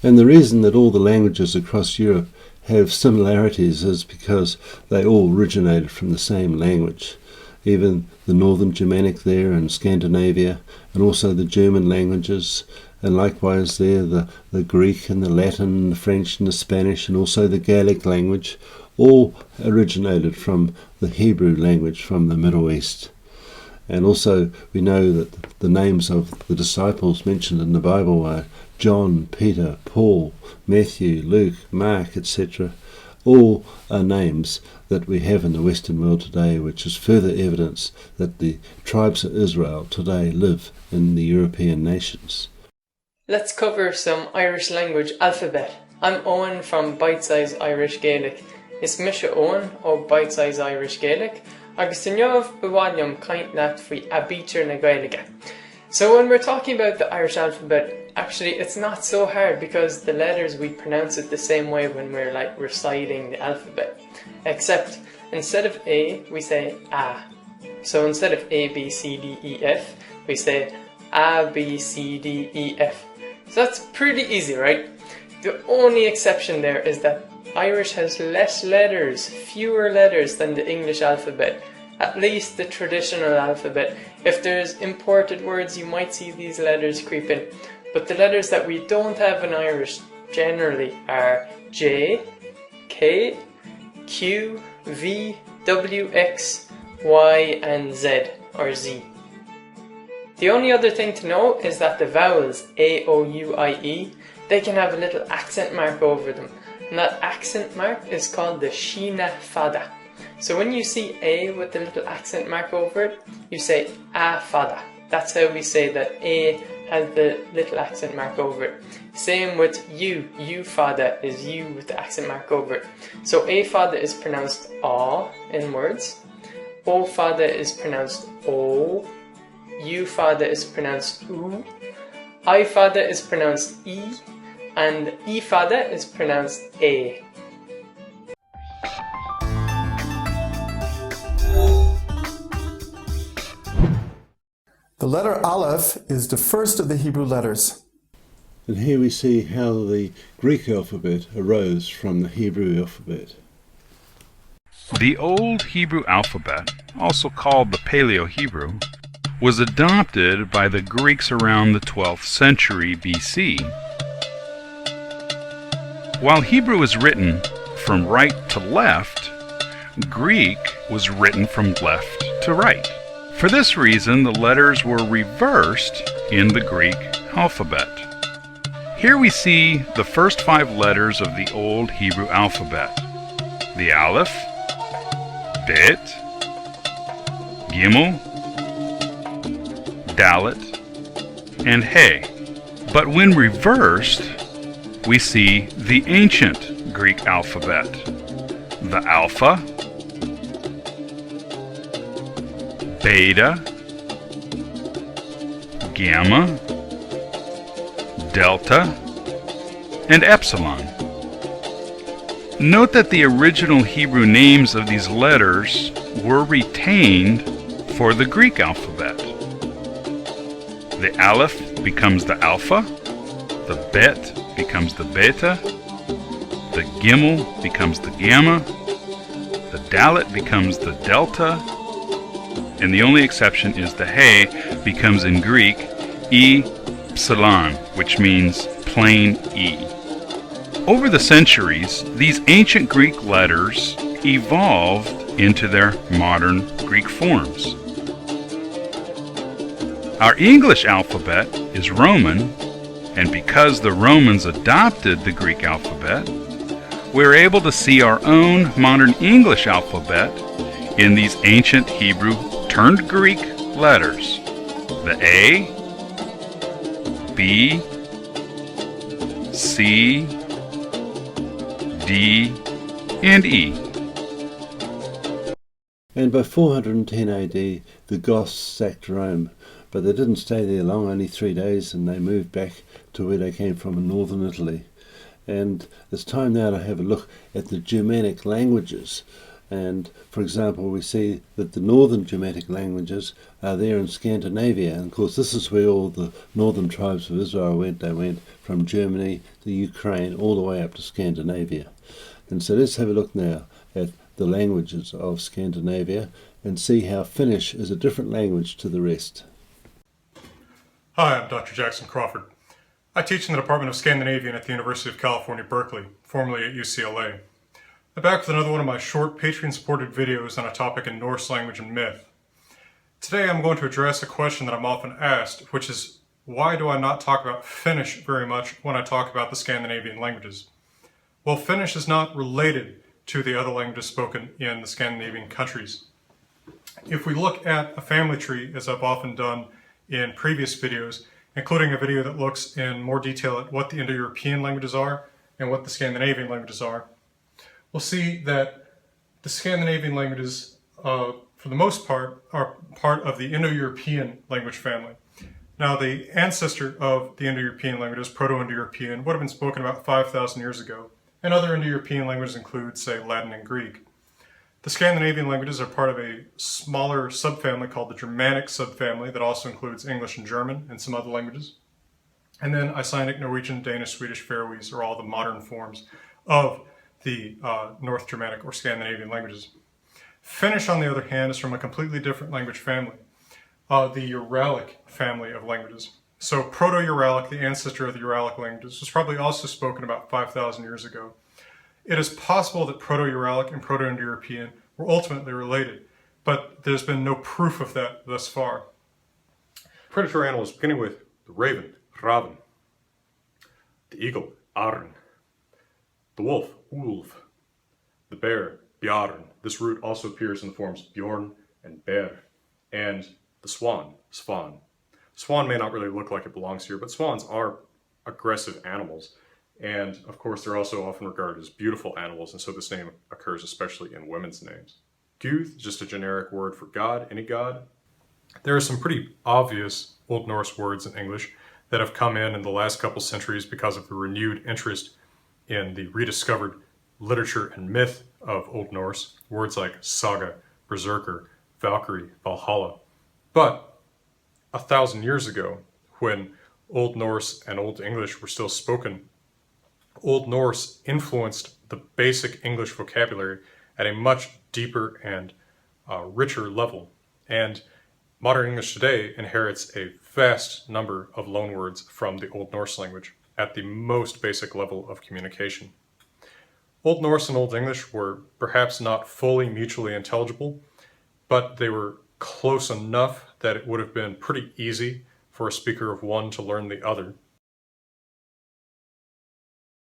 And the reason that all the languages across Europe have similarities is because they all originated from the same language. Even the Northern Germanic there and Scandinavia, and also the German languages, and likewise there the Greek and the Latin and the French and the Spanish, and also the Gaelic language, all originated from the Hebrew language from the Middle East. And also we know that the names of the disciples mentioned in the Bible are John, Peter, Paul, Matthew, Luke, Mark, etc. All are names that we have in the Western world today, which is further evidence that the tribes of Israel today live in the European nations. Let's cover some Irish language alphabet. I'm Owen from Bite Size Irish Gaelic. Is Misha Owen o Bite Size Irish Gaelic. Agus Tanyov Bawalium Kaint Nat Fui Abitur na Gaelige. So when we're talking about the Irish alphabet, actually it's not so hard because the letters we pronounce it the same way when we're like reciting the alphabet. Except instead of A, we say A. So instead of A, B, C, D, E, F, we say A, B, C, D, E, F. So that's pretty easy, right? The only exception there is that Irish has less letters, fewer letters than the English alphabet. At least the traditional alphabet. If there's imported words, you might see these letters creep in. But the letters that we don't have in Irish generally are J, K, Q, V, W, X, Y, and Z, or Z. The only other thing to know is that the vowels A, O, U, I, E, they can have a little accent mark over them. And that accent mark is called the Sheena Fada. So when you see A with the little accent mark over it, you say A Fada. That's how we say that A has the little accent mark over it. Same with U. U Fada is U with the accent mark over it. So A Fada is pronounced A in words. O Fada is pronounced O. U Fada is pronounced U. I Fada is pronounced E. And E Fada is pronounced A. The letter Aleph is the first of the Hebrew letters. And here we see how the Greek alphabet arose from the Hebrew alphabet. The Old Hebrew alphabet, also called the Paleo-Hebrew, was adopted by the Greeks around the 12th century BC. While Hebrew is written from right to left, Greek was written from left to right. For this reason, the letters were reversed in the Greek alphabet. Here we see the first 5 letters of the Old Hebrew alphabet: the Aleph, Bet, Gimel, Dalet, and He. But when reversed, we see the ancient Greek alphabet: the Alpha, Beta, Gamma, Delta, and Epsilon. Note that the original Hebrew names of these letters were retained for the Greek alphabet. The Aleph becomes the Alpha, the Bet becomes the Beta, the Gimel becomes the Gamma, the Dalet becomes the Delta, and the only exception is the He becomes in Greek Epsilon, which means plain E. Over the centuries, these ancient Greek letters evolved into their modern Greek forms. Our English alphabet is Roman, and because the Romans adopted the Greek alphabet, we're able to see our own modern English alphabet in these ancient Hebrew turned Greek letters: the A, B, C, D, and E. And by 410 AD, the Goths sacked Rome, but they didn't stay there long, only 3 days, and they moved back to where they came from in northern Italy. And it's time now to have a look at the Germanic languages. And for example, we see that the northern Germanic languages are there in Scandinavia. And of course, this is where all the northern tribes of Israel went. They went from Germany to Ukraine all the way up to Scandinavia. And so let's have a look now at the languages of Scandinavia and see how Finnish is a different language to the rest. Hi, I'm Dr. Jackson Crawford. I teach in the Department of Scandinavian at the University of California, Berkeley, formerly at UCLA. I'm back with another one of my short Patreon-supported videos on a topic in Norse language and myth. Today I'm going to address a question that I'm often asked, which is, why do I not talk about Finnish very much when I talk about the Scandinavian languages? Well, Finnish is not related to the other languages spoken in the Scandinavian countries. If we look at a family tree, as I've often done in previous videos, including a video that looks in more detail at what the Indo-European languages are and what the Scandinavian languages are, we'll see that the Scandinavian languages, for the most part, are part of the Indo-European language family. Now, the ancestor of the Indo-European languages, Proto-Indo-European, would have been spoken about 5,000 years ago, and other Indo-European languages include, say, Latin and Greek. The Scandinavian languages are part of a smaller subfamily called the Germanic subfamily that also includes English and German and some other languages. And then Icelandic, Norwegian, Danish, Swedish, Faroese are all the modern forms of the North Germanic or Scandinavian languages. Finnish, on the other hand, is from a completely different language family, the Uralic family of languages. So Proto-Uralic, the ancestor of the Uralic languages, was probably also spoken about 5,000 years ago. It is possible that Proto-Uralic and Proto-Indo-European were ultimately related, but there's been no proof of that thus far. Predatory animals, beginning with the raven, Raven, the eagle, Arn, the wolf, Ulf, the bear, Bjarn. This root also appears in the forms Bjorn and Bear, and the swan, Svan. Swan may not really look like it belongs here, but swans are aggressive animals. And of course, they're also often regarded as beautiful animals, and so this name occurs especially in women's names. Guð, just a generic word for God, any god. There are some pretty obvious Old Norse words in English that have come in the last couple centuries because of the renewed interest in the rediscovered literature and myth of Old Norse. Words like saga, berserker, Valkyrie, Valhalla. But 1,000 years ago, when Old Norse and Old English were still spoken, Old Norse influenced the basic English vocabulary at a much deeper and richer level. And modern English today inherits a vast number of loanwords from the Old Norse language at the most basic level of communication. Old Norse and Old English were perhaps not fully mutually intelligible, but they were close enough that it would have been pretty easy for a speaker of one to learn the other.